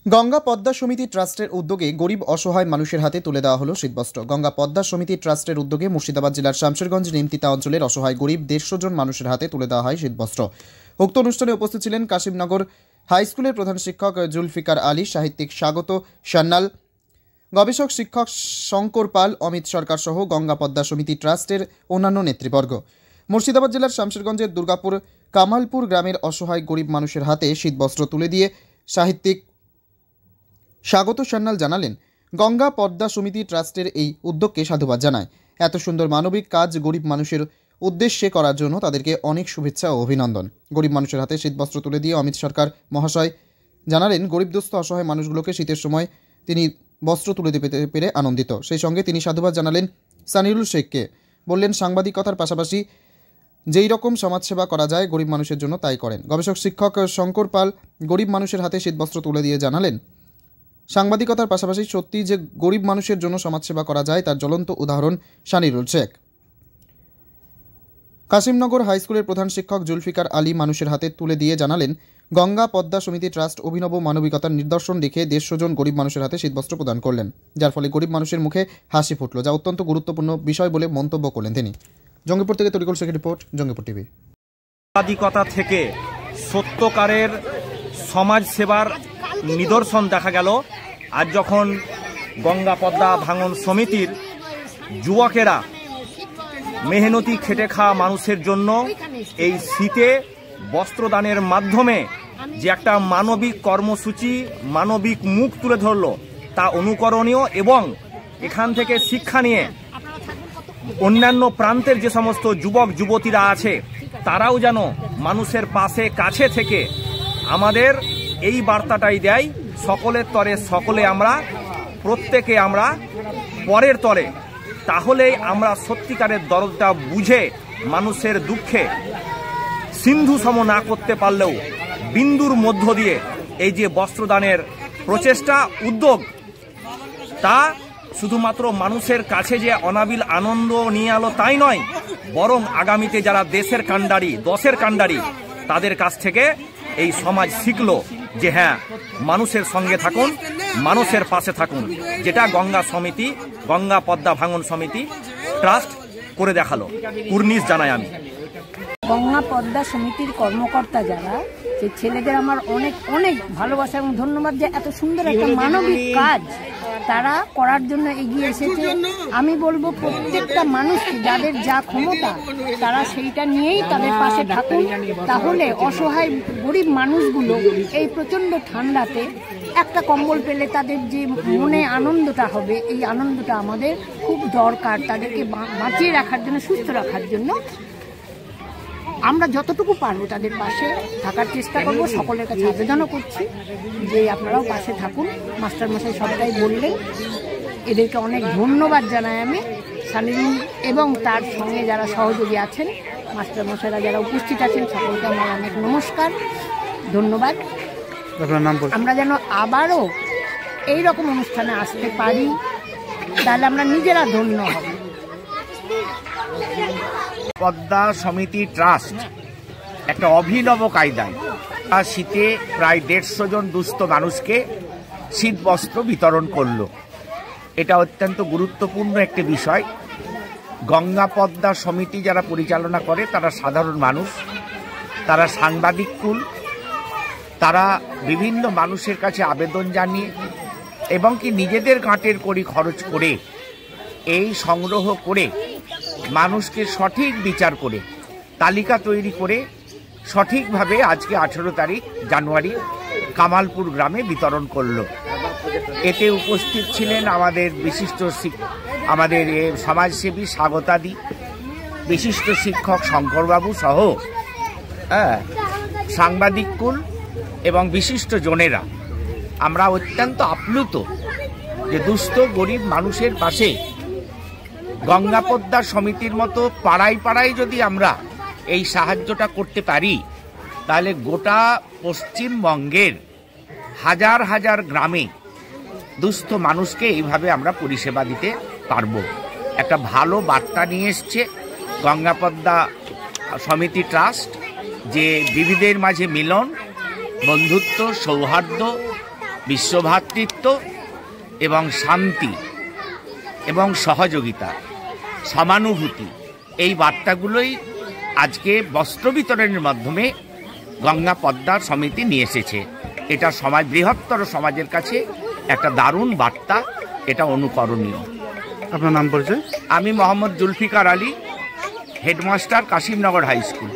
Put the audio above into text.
গঙ্গা পদ্মা সমিতি ট্রাস্টের উদ্যোগে গরিব অসহায় মানুষের হাতে তুলে দেওয়া হলো শীতবস্ত্র। গঙ্গা পদ্মা সমিতি ট্রাস্টের উদ্যোগে মুর্শিদাবাদ জেলার শামশেরগঞ্জ নিমতিতা অঞ্চলের অসহায় গরিব 150 জন মানুষের হাতে তুলে দেওয়া হয় শীতবস্ত্র। উক্ত অনুষ্ঠানে উপস্থিত ছিলেন কাশিমনগর হাই স্কুলের প্রধান শিক্ষক জুলফিকার আলী, সাহিত্যিক স্বাগত সান্যাল, গবেষক শিক্ষক শঙ্কর পাল, অমিত সরকার সহ গঙ্গা পদ্মা সমিতি ট্রাস্টের অন্যান্য নেতৃবর্গ। মুর্শিদাবাদ জেলার শামশেরগঞ্জের দুর্গাপুর কামালপুর গ্রামের অসহায় গরিব মানুষের হাতে শীতবস্ত্র তুলে দিয়ে সাহিত্যিক স্বাগত সান্যাল জানালেন, গঙ্গা পদ্মা সমিতি ট্রাস্টের এই উদ্যোগকে সাধুবাদ জানায়। এত সুন্দর মানবিক কাজ গরিব মানুষের উদ্দেশ্যে করার জন্য তাদেরকে অনেক শুভেচ্ছা ও অভিনন্দন। গরিব মানুষের হাতে শীতবস্ত্র তুলে দিয়ে অমিত সরকার মহাশয় জানালেন, গরিব দুস্থ অসহায় মানুষগুলোকে শীতের সময় তিনি বস্ত্র তুলে দিতে পেরে আনন্দিত। সেই সঙ্গে তিনি সাধুবাদ জানালেন সানিউল শেখকে, বললেন সাংবাদিকতার পাশাপাশি যেই রকম সমাজসেবা করা যায় গরিব মানুষের জন্য তাই করেন। গবেষক শিক্ষক শঙ্কর পাল গরিব মানুষের হাতে শীতবস্ত্র তুলে দিয়ে জানালেন, সাংবাদিকতার পাশাপাশি সত্যি যে গরিব মানুষের জন্য সমাজসেবা করা যায় তার জ্বলন্ত উদাহরণ সানিউল শেখ। কাশিমনগর হাই স্কুলের প্রধান শিক্ষক জুলফিকার আলী মানুষের হাতে তুলে দিয়ে জানালেন, গঙ্গা পদ্মা সমিতি ট্রাস্ট অভিনব মানবিকতার নিদর্শন রেখে 150 জন গরিব মানুষের হাতে শীতবস্ত্র প্রদান করলেন, যার ফলে গরিব মানুষের মুখে হাসি ফুটল, যা অত্যন্ত গুরুত্বপূর্ণ বিষয় বলে মন্তব্য করলেন তিনি। জঙ্গিপুর থেকে তরিকুল শেখের রিপোর্ট, জঙ্গিপুর টিভি। সাংবাদিকতা থেকে সত্যকারের সমাজ সেবার নিদর্শন দেখা গেল। আজ যখন গঙ্গা পদ্মা ভাঙন সমিতির যুবকেরা মেহনতি খেটে খাওয়া মানুষের জন্য এই শীতে বস্ত্রদানের মাধ্যমে যে একটা মানবিক কর্মসূচি, মানবিক মুখ তুলে ধরল, তা অনুকরণীয় এবং এখান থেকে শিক্ষা নিয়ে অন্যান্য প্রান্তের যে সমস্ত যুবক যুবতীরা আছে তারাও যেন মানুষের পাশে কাছে থেকে আমাদের এই বার্তাটাই দেয়, সকলের তরে সকলে আমরা, প্রত্যেকে আমরা পরের তরে। তাহলেই আমরা সত্যিকারের দরদটা বুঝে মানুষের দুঃখে সিন্ধু সম না করতে পারলেও বিন্দুর মধ্য দিয়ে এই যে বস্ত্রদানের প্রচেষ্টা, উদ্যোগ, তা শুধুমাত্র মানুষের কাছে যে অনাবিল আনন্দ নিয়ে এলো তাই নয়, বরং আগামীতে যারা দেশের কাণ্ডারি, দশের কাণ্ডারি, তাদের কাছ থেকে এই সমাজ শিখলো যে হ্যাঁ, মানুষের সঙ্গে থাকুন, মানুষের পাশে থাকুন, যেটা গঙ্গা পদ্মা ভাঙন সমিতি ট্রাস্ট করে দেখালো। কুর্নিশ জানাই আমি। গঙ্গা পদ্মা সমিতির কর্মকর্তা যারা, যে ছেলেদের আমার অনেক অনেক ভালোবাসা এবং ধন্যবাদ যে এত সুন্দর একটা মানবিক কাজ তারা করার জন্য এগিয়ে এসেছে। আমি বলবো প্রত্যেকটা মানুষকে যাদের যা ক্ষমতা তারা সেইটা নিয়েই তাদের পাশে থাকুন, তাহলে অসহায় গরিব মানুষগুলো এই প্রচণ্ড ঠান্ডাতে একটা কম্বল পেলে তাদের যে মনে আনন্দটা হবে, এই আনন্দটা আমাদের খুব দরকার তাদেরকে বাঁচিয়ে রাখার জন্য, সুস্থ রাখার জন্য। আমরা যতটুকু পারবো তাদের পাশে থাকার চেষ্টা করবো। সকলের কাছে আবেদনও করছি যে আপনারাও পাশে থাকুন। মাস্টারমশাই সবটাই বললেন, এদেরকে অনেক ধন্যবাদ জানাই আমি, সানিউল এবং তার সঙ্গে যারা সহযোগী আছেন, মাস্টারমশাইরা যারা উপস্থিত আছেন, সকলকে আমার অনেক নমস্কার, ধন্যবাদ। আমরা যেন আবারও এইরকম অনুষ্ঠানে আসতে পারি, তাহলে আমরা নিজেরা ধন্য হব। পদ্মা সমিতি ট্রাস্ট একটা অভিনব কায়দায় শীতে প্রায় 150 জন দুস্থ মানুষকে শীত বস্ত্র বিতরণ করলো। এটা অত্যন্ত গুরুত্বপূর্ণ একটি বিষয়। গঙ্গা পদ্মা সমিতি যারা পরিচালনা করে তারা সাধারণ মানুষ, তারা সাংবাদিককুল, তারা বিভিন্ন মানুষের কাছে আবেদন জানিয়ে এবং কি নিজেদের গাঁটের কড়ি খরচ করে এই সংগ্রহ করে মানুষকে সঠিক বিচার করে তালিকা তৈরি করে সঠিকভাবে আজকে 18 জানুয়ারি কামালপুর গ্রামে বিতরণ করলো। এতে উপস্থিত ছিলেন আমাদের বিশিষ্ট আমাদের সমাজসেবী স্বাগতাদি, বিশিষ্ট শিক্ষক শঙ্করবাবু সহ সাংবাদিককুল এবং বিশিষ্ট জনেরা। আমরা অত্যন্ত আপ্লুত যে দুস্থ গরিব মানুষের পাশে গঙ্গা পদ্মা সমিতির মতো পাড়ায় পাড়ায় যদি আমরা এই সাহায্যটা করতে পারি, তাহলে গোটা পশ্চিমবঙ্গের হাজার হাজার গ্রামে দুস্থ মানুষকে এইভাবে আমরা পরিষেবা দিতে পারবো। একটা ভালো বার্তা নিয়ে এসছে গঙ্গা পদ্মা সমিতি ট্রাস্ট, যে বিবিধের মাঝে মিলন, বন্ধুত্ব, সৌহার্দ্য বিশ্বভ্রাতৃত্ব এবং শান্তি এবং সহযোগিতা, সমানুভূতি, এই বার্তাগুলোই আজকে বস্ত্র বিতরণের মাধ্যমে গঙ্গা পদ্মা সমিতি নিয়ে এসেছে। এটা বৃহত্তর সমাজের কাছে একটা দারুণ বার্তা, এটা অনুকরণীয়। আপনার নাম পরিচয়? আমি Mohammad Zulfikar Ali, headmaster, Kashimnagar high school.